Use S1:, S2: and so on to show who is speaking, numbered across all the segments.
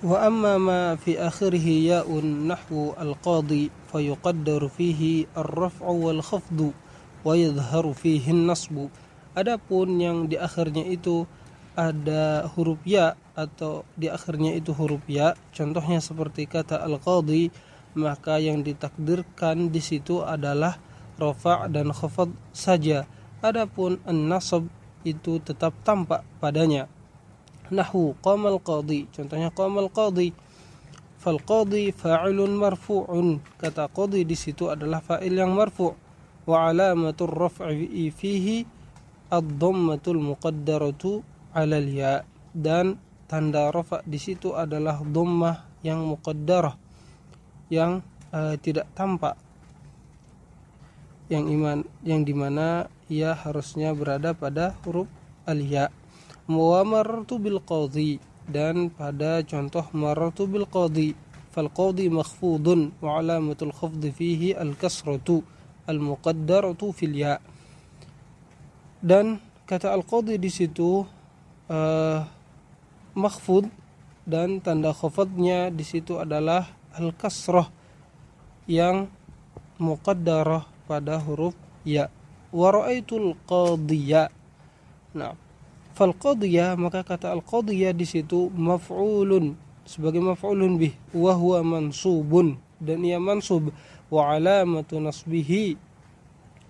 S1: Wa amma ma fi akhirih ya'un nahwu al-qadi fayuqaddaru fihi ar-raf'u wal khafdu wa yadhharu fihi an-nasbu. Adapun yang di akhirnya itu ada huruf ya atau di akhirnya itu huruf ya, contohnya seperti kata al-qadi, maka yang ditakdirkan di situ adalah rafa' dan khafad saja. Adapun an-nasab itu tetap tampak padanya. Nahwu qamal qadi, contohnya qamal qadi, fal qadi fa'ilun marfu'un, kata qadi di situ adalah fa'il yang marfu', wa alamatur raf'i fihi ad-dhammatul muqaddaratu 'alal ya, dan tanda rafa' di situ adalah dhammah yang muqaddarah, yang tidak tampak, yang dimana ia harusnya berada pada huruf al-ya. Wa marartu bil qadhi, dan pada contoh marartu bil qadhi, fal qadhi makhfudun wa alamatul khafdi fihi al kasratu al muqaddaratu fil ya. Dan kata al qadhi di situ makhfud, dan tanda khafadnya di situ adalah al kasrah yang muqaddarah pada huruf ya. Wa ra'aitul qadhiya. Nah, fal qadhiya, maka kata al qadhiya di situ maf'ulun sebagai maf'ulun bih, wa huwa mansubun, dan ia mansub, wa alamatu nasbihi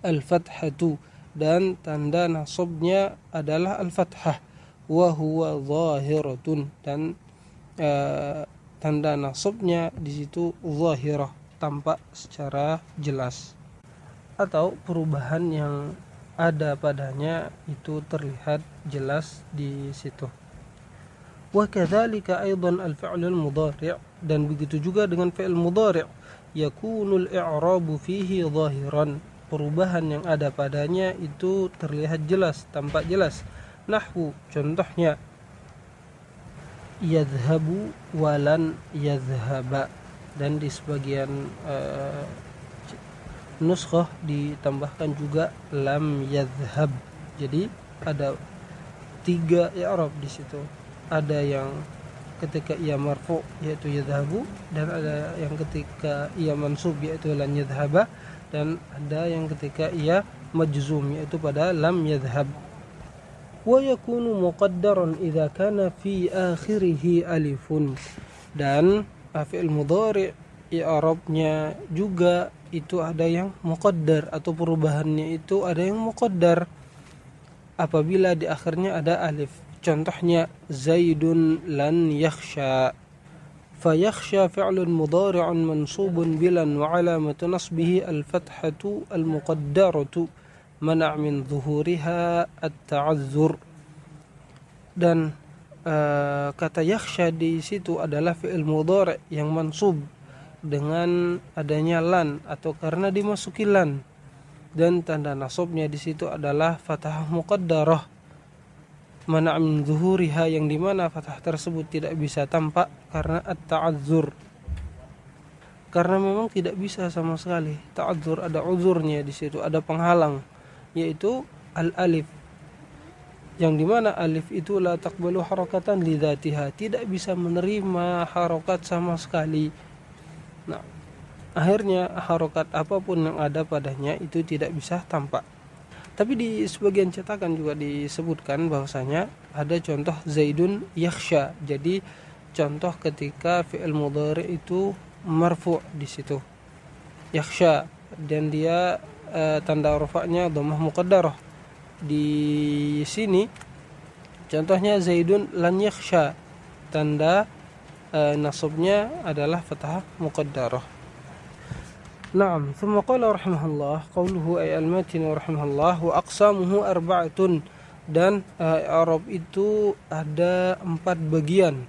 S1: al fathatu, dan tanda nasabnya adalah al fathah, wa huwa zahiratun, dan tanda nasabnya di situ zahirah, tampak secara jelas, atau perubahan yang ada padanya itu terlihat jelas di situ. Wa kadzalika aidan al-fi'l al-mudhari', dan begitu juga dengan fi'il mudhari', yakunul i'rabu fihi zahiran, perubahan yang ada padanya itu terlihat jelas, tampak jelas. Nahwu, contohnya yadhhabu walan yadhhaba, dan di sebagian nuskhah ditambahkan juga lam yadhhab. Jadi ada 3 i'rab di situ. Ada yang ketika ia marfu yaitu yadhhabu, dan ada yang ketika ia mansub yaitu lan yadhhaba, dan ada yang ketika ia majzum yaitu pada lam yadhhab. Wa yakunu muqaddaran idza kana fi akhirih alifun, dan fi'il mudhari' i'rabnya juga itu ada yang muqaddar, atau perubahannya itu ada yang muqaddar apabila di akhirnya ada alif. Contohnya Zaidun lan yakhsha, fa yakhsha fi'lun mudhari'un mansubun bilan wa alamatu nasbihi al-fathatu al-muqaddaratu mana' min zuhuriha at-ta'azzur. Dan kata yakhsha di situ adalah fi'il mudhari' yang mansub dengan adanya lan atau karena dimasuki lan, dan tanda nasabnya di situ adalah fathah muqaddarah mana' min zuhuriha, yang dimana fathah tersebut tidak bisa tampak karena at-ta'azzur, karena memang tidak bisa sama sekali. Ta'azzur ada uzurnya di situ, ada penghalang, yaitu al-alif, yang dimana alif itu la taqbalu harakatan li dzatiha, tidak bisa menerima harokat sama sekali. Nah, akhirnya harokat apapun yang ada padanya itu tidak bisa tampak. Tapi di sebagian cetakan juga disebutkan bahwasanya ada contoh Zaidun yakhsha. Jadi contoh ketika fi'il mudhari itu marfu' di situ yakhsha, dan dia tanda rafa'nya dhammah muqaddarah. Di sini contohnya Zaidun lan yakhsha, tanda nasabnya adalah fathah muqaddarah. Naam, thumma qala rahimahullah, qawluhu ay al-matin rahimahullah, wa aqsamuhu arba'atun, dan i'rab itu ada 4 bagian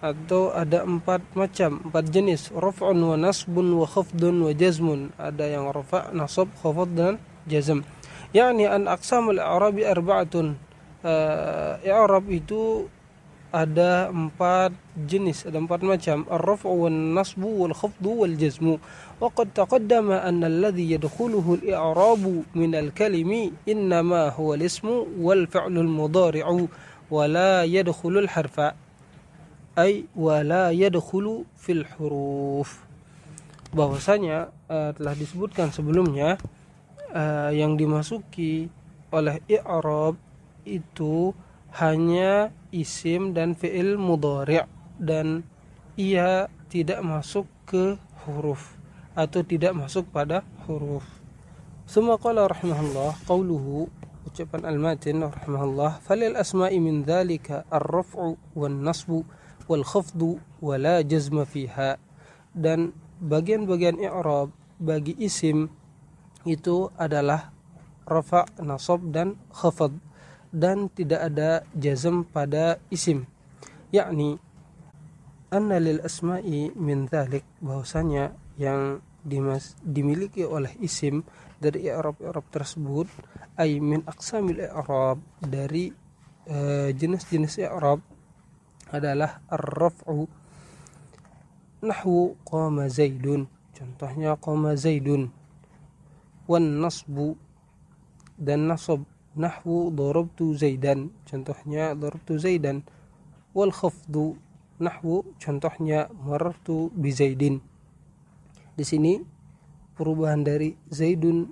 S1: atau ada 4 macam, 4 jenis. Raf'un wa nasbun wa khafdun wa jazmun, ada yang rafa', nasab, khafd dan jazm. Yani an aqsamul i'rabi arba'atun, i'rab itu ada 4 jenis, ada 4 macam. Ar-raf'u wan nasbu wal khafdu wal jazmu. Wa qad taqaddama anna alladhi yadkhuluhu al-i'rabu min al-kalimi innama huwa al-ismu wal fi'lu al-mudhari'u wa la yadkhulu al-harfa. ay wala yadkhulu fil huruf. Bahwasanya telah disebutkan sebelumnya yang dimasuki oleh i'rab itu hanya isim dan fi'il mudhari' dan ia tidak masuk ke huruf atau tidak masuk pada huruf. Summa qala rahimahullah qauluhu, ucapan al-matin rahimahullah, falil asma'i min dzalika ar-raf'u wan nasbu wal khafdu wa la jazma fiha. Dan bagian-bagian i'rab bagi isim itu adalah rafa', nasab dan khafad, dan tidak ada jazm pada isim. Yakni anna lil asma'i min dzalik, bahwasanya yang dimiliki oleh isim dari i'rab tersebut, ay min aqsamil i'rab, dari jenis-jenis i'rab adalah ar-raf'u, nahwu qama zaidun, contohnya qama zaidun, wan nasbu, dan nasab, nahwu darabtu zaidan, contohnya darabtu zaidan, wal khafdu, nahwu, contohnya marartu bi zaidin. Di sini perubahan dari zaidun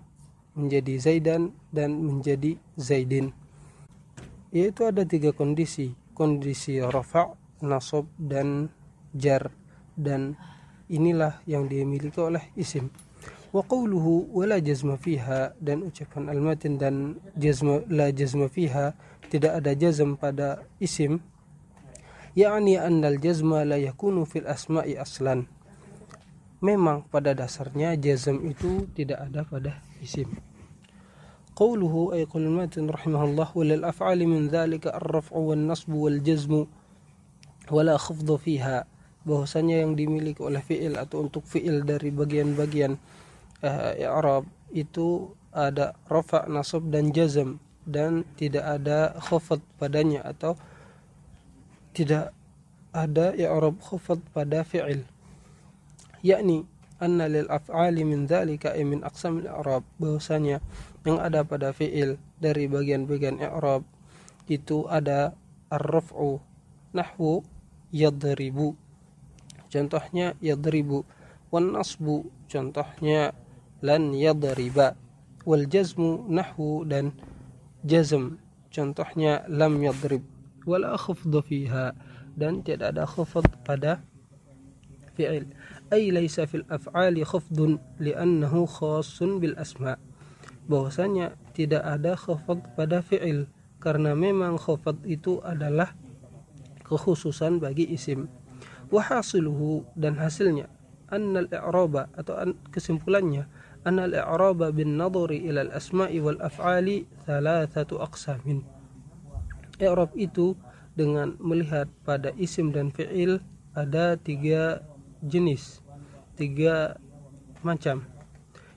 S1: menjadi zaidan dan menjadi zaidin, yaitu ada 3 kondisi rafa', nasab dan jar, dan inilah yang dimiliki oleh isim. Wa qawluhu wa la jazma fiha, dan ucapan al-matin dan la jazma fiha, tidak ada jazm pada isim, yakni annal jazma la yakunu fil asma'i aslan, memang pada dasarnya jazm itu tidak ada pada isim. Qawluhu ay qul al-matin rahimahullah, wa lil af'ali min dhalika ar-raf'u wan nasbu wal jazmu wa la khafdu fiha, bahwasanya yang dimiliki oleh fi'il atau untuk fi'il dari bagian-bagian i'rab itu ada rafa', nasab dan jazm, dan tidak ada khafd padanya atau tidak ada i'rab khafd pada fi'il. Yakni anna lil af'ali min dzalika ay min aqsamil i'rab, bahwasanya yang ada pada fi'il dari bagian-bagian i'rab itu ada ar-raf'u, nahwu yadribu, contohnya yadribu, wan nasbu, contohnya lan yadriba, wal jazmu, nahwu, dan jazm, contohnya lam yadrib, wala khafdhu fiha, dan tidak ada khafd pada fi'il. Ay laysa fil af'ali khafdun li'annahu khassun bil asma', bahwasanya tidak ada khafd pada fi'il karena memang khafd itu adalah kekhususan bagi isim. Wa hasiluhu, dan hasilnya, annal i'raba, atau kesimpulannya, annal i'raba bin nadhari ila al asma'i wal af'ali thalathatu aqsamin. I'rab itu dengan melihat pada isim dan fi'il ada 3 jenis, 3 macam.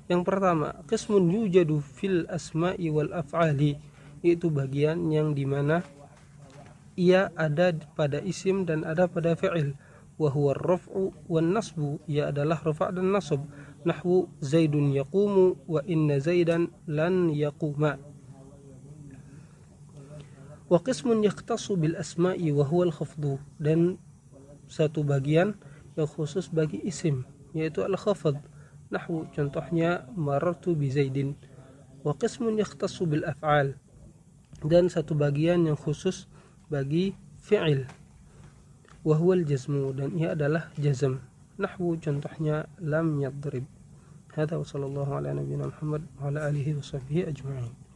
S1: Yang pertama, qismun yujadu fil asma'i wal af'ali, yaitu bagian yang dimana ia ada pada isim dan ada pada fi'il. Wa huwa ar-raf'u wan nasbu, ia adalah rafa' dan nasab, nahwu zaidun yaqumu wa inna zaidan lan yaquma. Wa qismun yaqtasu bil asma'i wa huwa al-khafdu, dan satu bagian yang khusus bagi isim, yaitu al-khafd, nahwu, contohnya marartu bi zaidin. Wa qismun yaqtasu bil af'al, dan satu bagian yang khusus bagi fi'il, wa huwa al-jazmu, dan ia adalah jazm, nahwu, contohnya lam yadrib. Hadza wa sallallahu ala nabiyyina Muhammad wa ala alihi wa sahbihi ajma'in.